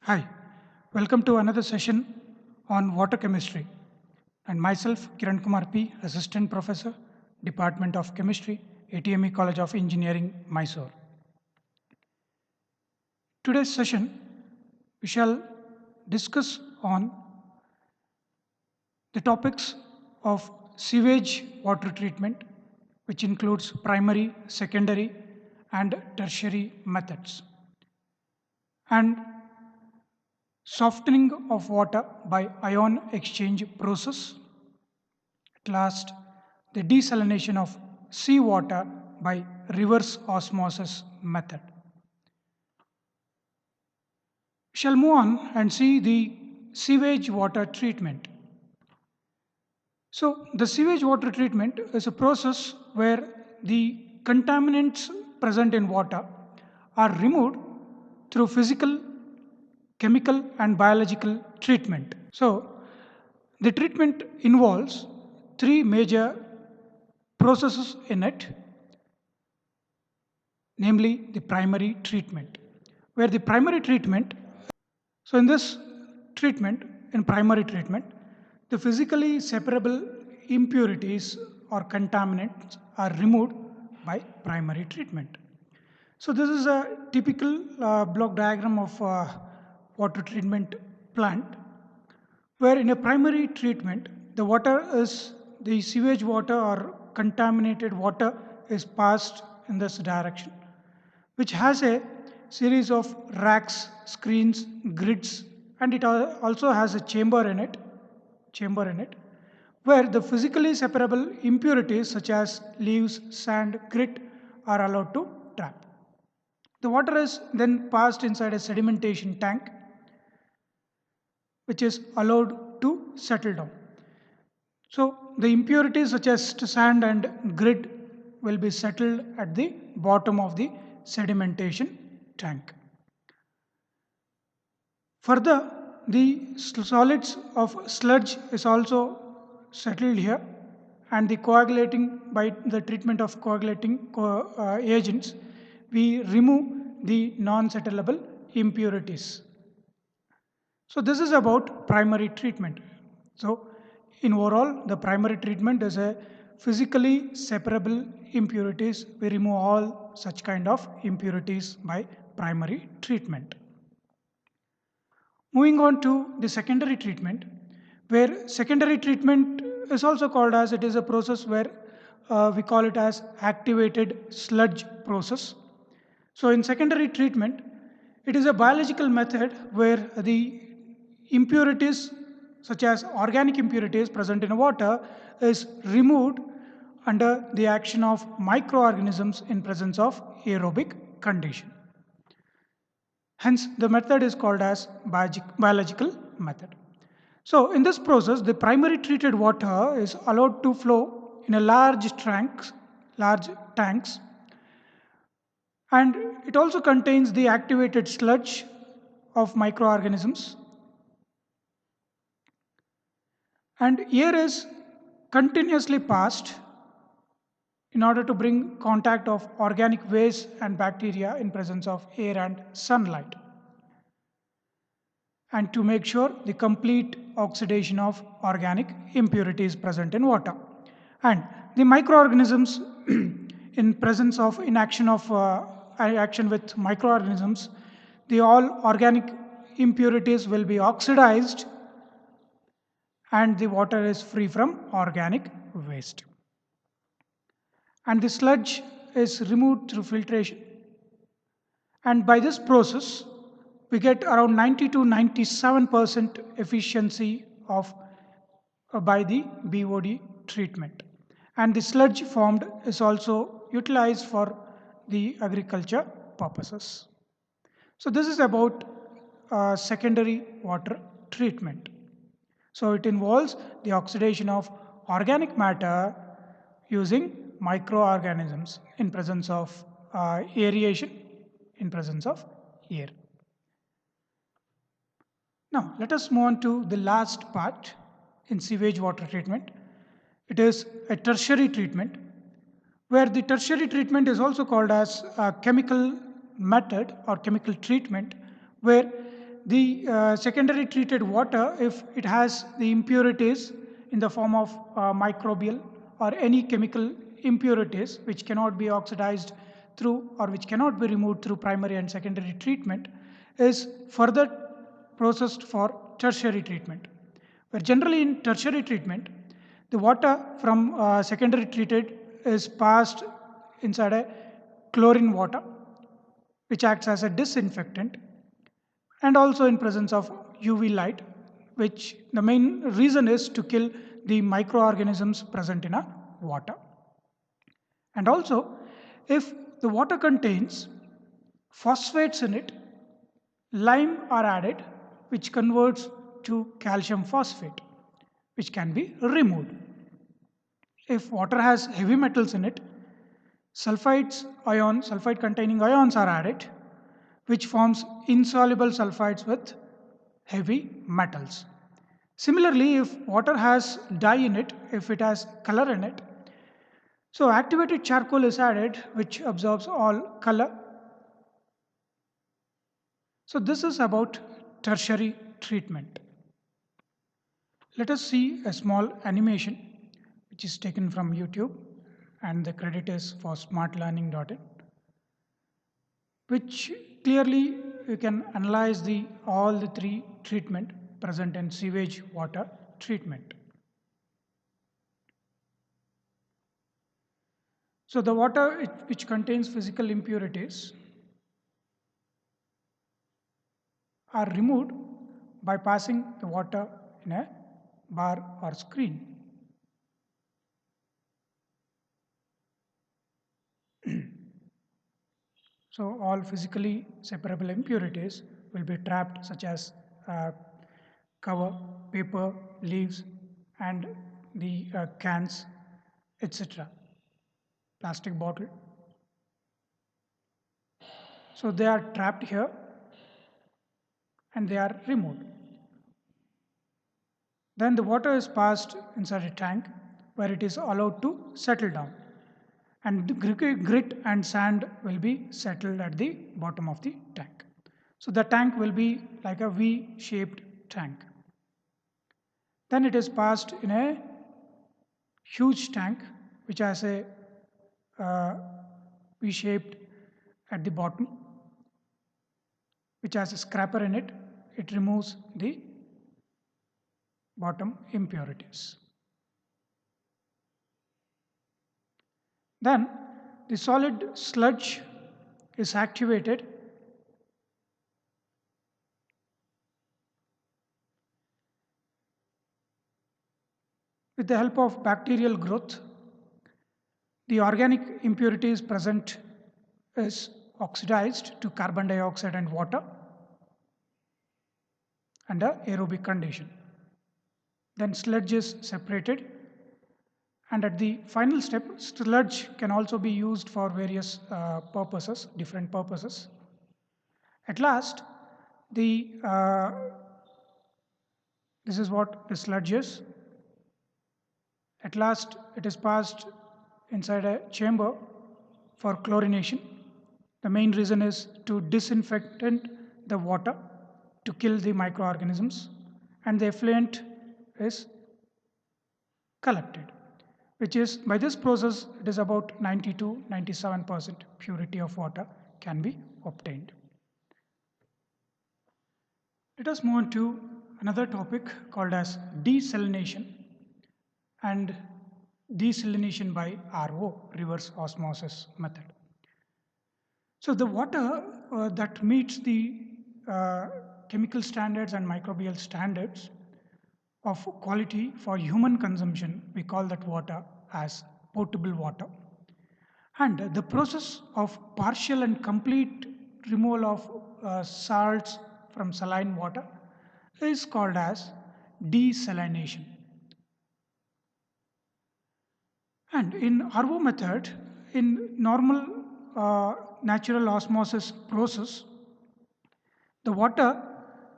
Hi, welcome to another session on water chemistry. And myself, Kiran Kumar P, Assistant Professor, Department of Chemistry, ATME College of Engineering, Mysore. Today's session, we shall discuss on the topics of sewage water treatment, which includes primary, secondary, and tertiary methods, and softening of water by ion exchange process. At last, the desalination of seawater by reverse osmosis method. We shall move on and see the sewage water treatment. So, the sewage water treatment is a process where the contaminants present in water are removed through physical, chemical, and biological treatment. So, the treatment involves three major processes in it, namely the primary treatment, where the primary treatment, so in this treatment, in primary treatment, the physically separable impurities or contaminants are removed by primary treatment. So this is a typical block diagram of water treatment plant, where in a primary treatment, the sewage water or contaminated water is passed in this direction, which has a series of racks, screens, grids, and it also has a chamber in it, where the physically separable impurities such as leaves, sand, grit are allowed to trap. The water is then passed inside a sedimentation tank, which is allowed to settle down. So the impurities such as sand and grit will be settled at the bottom of the sedimentation tank. Further, the solids of sludge is also settled here, and the coagulating by the treatment of coagulating agents, we remove the non-settlable impurities. So this is about primary treatment. So in overall, the primary treatment is a physically separable impurities. We remove all such kind of impurities by primary treatment. Moving on to the secondary treatment, where secondary treatment is also called as, it is a process where we call it as activated sludge process. So in secondary treatment, it is a biological method where the impurities such as organic impurities present in water is removed under the action of microorganisms in presence of aerobic condition. Hence, the method is called as biological method. So, in this process, the primary treated water is allowed to flow in a large tanks, and it also contains the activated sludge of microorganisms. And air is continuously passed in order to bring contact of organic waste and bacteria in presence of air and sunlight, and to make sure the complete oxidation of organic impurities present in water. And the microorganisms in action with microorganisms, the all organic impurities will be oxidized and the water is free from organic waste. And the sludge is removed through filtration. And by this process, we get around 90 to 97% efficiency of by the BOD treatment. And the sludge formed is also utilized for the agriculture purposes. So this is about secondary water treatment. So it involves the oxidation of organic matter using microorganisms in presence of aeration, in presence of air. Now let us move on to the last part in sewage water treatment. It is a tertiary treatment, where the tertiary treatment is also called as a chemical method or chemical treatment, where the secondary treated water, if it has the impurities in the form of microbial or any chemical impurities which cannot be oxidized through or which cannot be removed through primary and secondary treatment, is further processed for tertiary treatment. Where generally in tertiary treatment, the water from secondary treated is passed inside a chlorine water, which acts as a disinfectant, and also in presence of UV light, which the main reason is to kill the microorganisms present in a water. And also, if the water contains phosphates in it, lime are added, which converts to calcium phosphate, which can be removed. If water has heavy metals in it, sulfide containing ions are added, which forms insoluble sulfides with heavy metals. Similarly, if water has dye in it, if it has color in it, so activated charcoal is added, which absorbs all color. So this is about tertiary treatment. Let us see a small animation which is taken from YouTube, and the credit is for smartlearning.in, which clearly you can analyze all the three treatment present in sewage water treatment. So the water which contains physical impurities are removed by passing the water in a bar or screen. So all physically separable impurities will be trapped, such as cover, paper, leaves, and the cans, etc. Plastic bottle. So they are trapped here and they are removed. Then the water is passed inside a tank where it is allowed to settle down, and grit and sand will be settled at the bottom of the tank. So the tank will be like a V-shaped tank. Then it is passed in a huge tank which has a V-shaped at the bottom, which has a scraper in it. It removes the bottom impurities. Then the solid sludge is activated with the help of bacterial growth. The organic impurities present is oxidized to carbon dioxide and water under aerobic condition. Then sludge is separated, and at the final step, sludge can also be used for various purposes, different purposes. At last, this is what the sludge is. At last, it is passed inside a chamber for chlorination. The main reason is to disinfect the water to kill the microorganisms, and the effluent is collected, which is, by this process, it is about 90 to 97% purity of water can be obtained. Let us move on to another topic called as desalination and desalination by RO, reverse osmosis method. So the water that meets the chemical standards and microbial standards of quality for human consumption, we call that water as potable water. And the process of partial and complete removal of salts from saline water is called as desalination. And in RO method, in normal natural osmosis process, the water,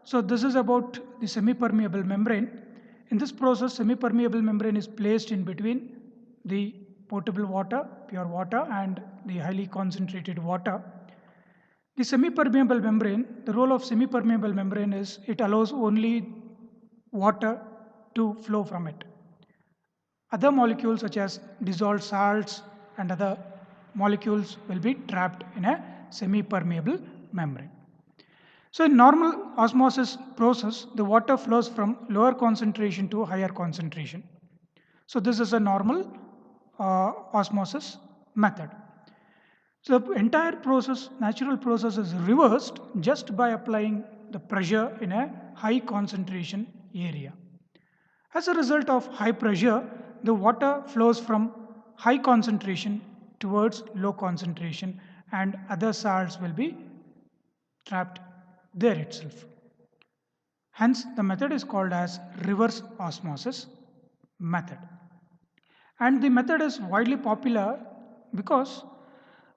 so this is about the semi-permeable membrane. In this process, semi-permeable membrane is placed in between the potable water, pure water, and the highly concentrated water. The semi-permeable membrane, the role of semi-permeable membrane is it allows only water to flow from it. Other molecules such as dissolved salts and other molecules will be trapped in a semi-permeable membrane. So in normal osmosis process, the water flows from lower concentration to higher concentration. So this is a normal osmosis method. So the entire process, natural process is reversed just by applying the pressure in a high concentration area. As a result of high pressure, the water flows from high concentration towards low concentration and other salts will be trapped there itself. Hence, the method is called as reverse osmosis method. And the method is widely popular because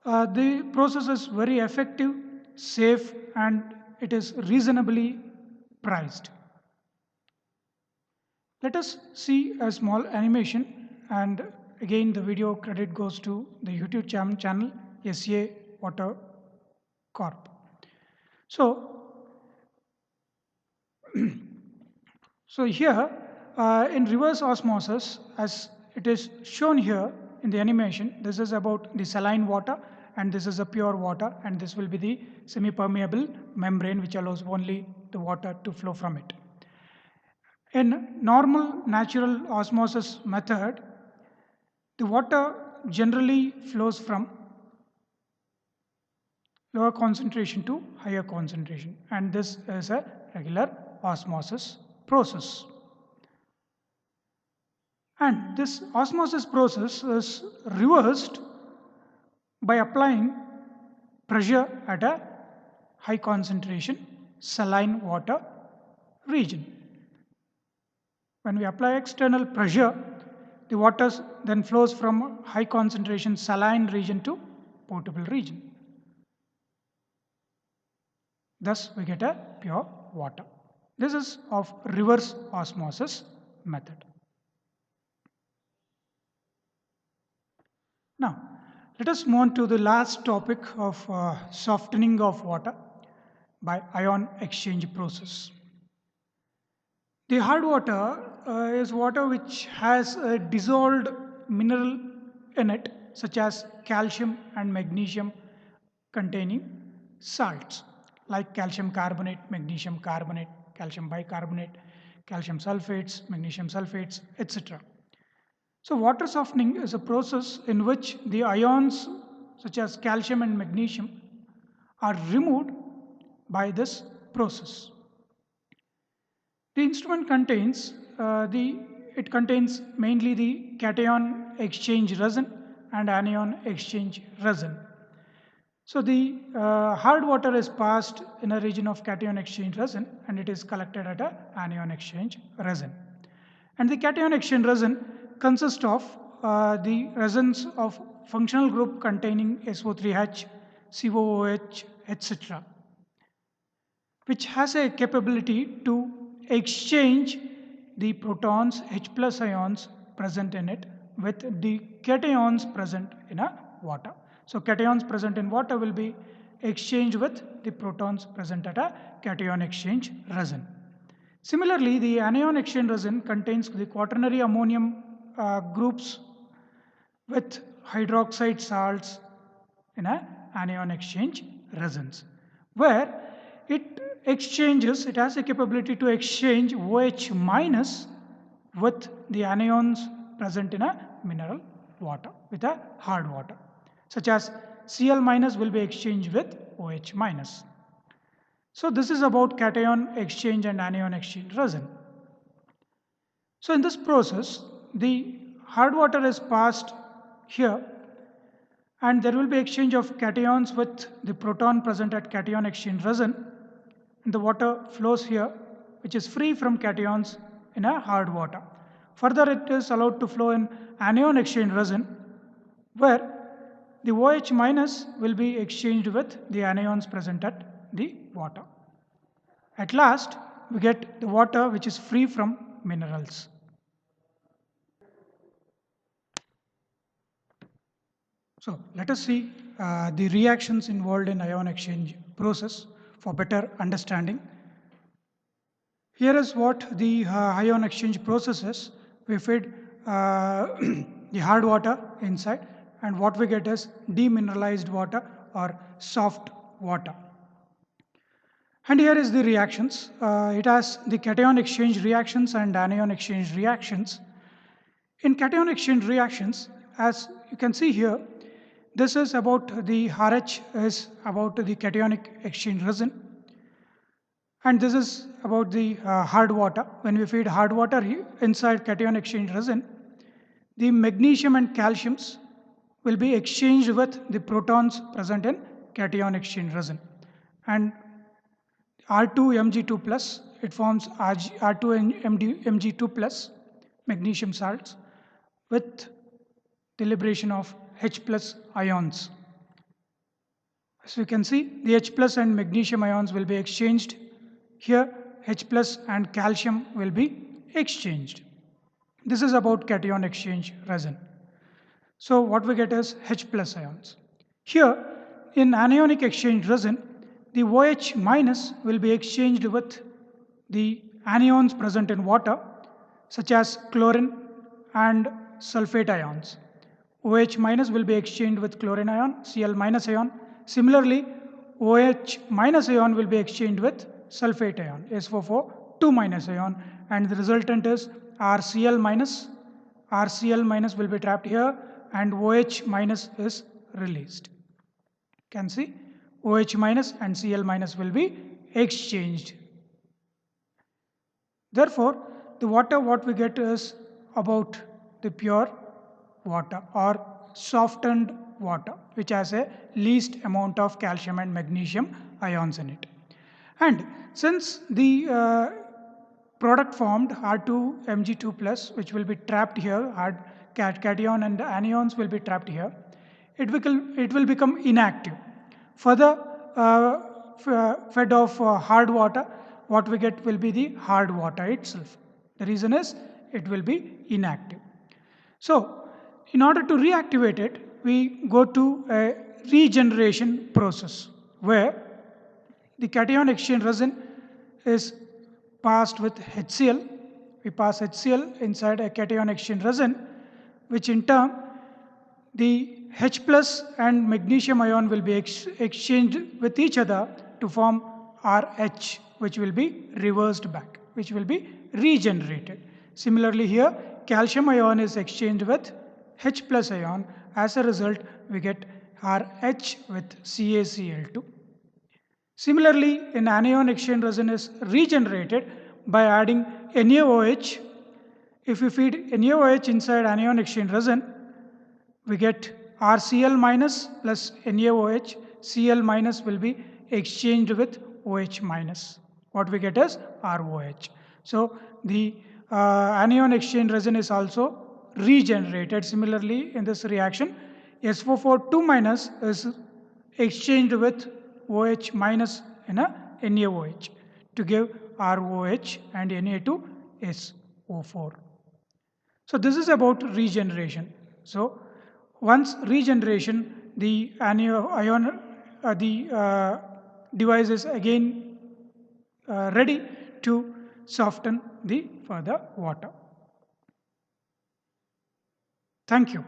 the process is very effective, safe, and it is reasonably priced. Let us see a small animation, and again the video credit goes to the YouTube channel SA Water Corp. So, so here in reverse osmosis, as it is shown here in the animation, this is about the saline water and this is a pure water, and this will be the semi-permeable membrane which allows only the water to flow from it. In normal natural osmosis method, the water generally flows from lower concentration to higher concentration, and this is a regular osmosis process. And this osmosis process is reversed by applying pressure at a high concentration saline water region. When we apply external pressure, the water then flows from high concentration saline region to potable region. Thus, we get a pure water. This is of reverse osmosis method. Now, let us move on to the last topic of softening of water by ion exchange process. The hard water is water which has a dissolved mineral in it, such as calcium and magnesium containing salts like calcium carbonate, magnesium carbonate, calcium bicarbonate, calcium sulfates, magnesium sulfates, etc. So water softening is a process in which the ions such as calcium and magnesium are removed by this process. The instrument contains it contains mainly the cation exchange resin and anion exchange resin. So the hard water is passed in a region of cation exchange resin and it is collected at a anion exchange resin. And the cation exchange resin consists of the resins of functional group containing SO3H, COOH, etc., which has a capability to exchange the protons H plus ions present in it with the cations present in a water. So cations present in water will be exchanged with the protons present at a cation exchange resin. Similarly, the anion exchange resin contains the quaternary ammonium groups with hydroxide salts in a anion exchange resins, where it has a capability to exchange OH minus with the anions present in a mineral water, with a hard water, such as Cl minus will be exchanged with OH minus. So this is about cation exchange and anion exchange resin. So in this process, the hard water is passed here and there will be exchange of cations with the proton present at cation exchange resin, and the water flows here which is free from cations in a hard water. Further, it is allowed to flow in anion exchange resin where the OH minus will be exchanged with the anions present at the water. At last, we get the water which is free from minerals. So let us see the reactions involved in ion exchange process for better understanding. Here is what the ion exchange process is. We feed the hard water inside, and what we get is demineralized water or soft water. And here is the reactions. It has the cation exchange reactions and anion exchange reactions. In cation exchange reactions, as you can see here, this is about the RH is about the cationic exchange resin, and this is about the hard water. When we feed hard water inside cation exchange resin, the magnesium and calciums will be exchanged with the protons present in cation exchange resin. And R2Mg2 plus, it forms R2Mg2 plus magnesium salts with the liberation of H plus ions. As you can see, the H plus and magnesium ions will be exchanged. Here, H plus and calcium will be exchanged. This is about cation exchange resin. So what we get is H plus ions. Here, in anionic exchange resin, the OH minus will be exchanged with the anions present in water, such as chlorine and sulfate ions. OH minus will be exchanged with chlorine ion, Cl minus ion. Similarly, OH minus ion will be exchanged with sulfate ion, SO4 2 minus ion, and the resultant is RCl minus. RCl minus will be trapped here, and OH minus is released. You can see OH minus and Cl minus will be exchanged. Therefore, the water what we get is about the pure water or softened water, which has a least amount of calcium and magnesium ions in it. And since the product formed R2Mg2 plus, which will be trapped here, hard cation and anions will be trapped here, it will become inactive. Further fed of hard water, what we get will be the hard water itself. The reason is it will be inactive. So in order to reactivate it, we go to a regeneration process where the cation exchange resin is passed with HCl. We pass HCl inside a cation exchange resin, which in turn the H plus and magnesium ion will be exchanged with each other to form RH, which will be reversed back, which will be regenerated. Similarly here, calcium ion is exchanged with H plus ion. As a result, we get RH with CaCl2. Similarly, an anion exchange resin is regenerated by adding NaOH. If we feed NaOH inside anion exchange resin, we get RCl minus plus NaOH. Cl minus will be exchanged with OH minus. What we get is ROH. So the anion exchange resin is also regenerated. Similarly, in this reaction, SO4 2 minus is exchanged with OH minus in a NaOH to give ROH and Na2SO4. So this is about regeneration. So once regeneration, the device is again ready to soften the further water. Thank you.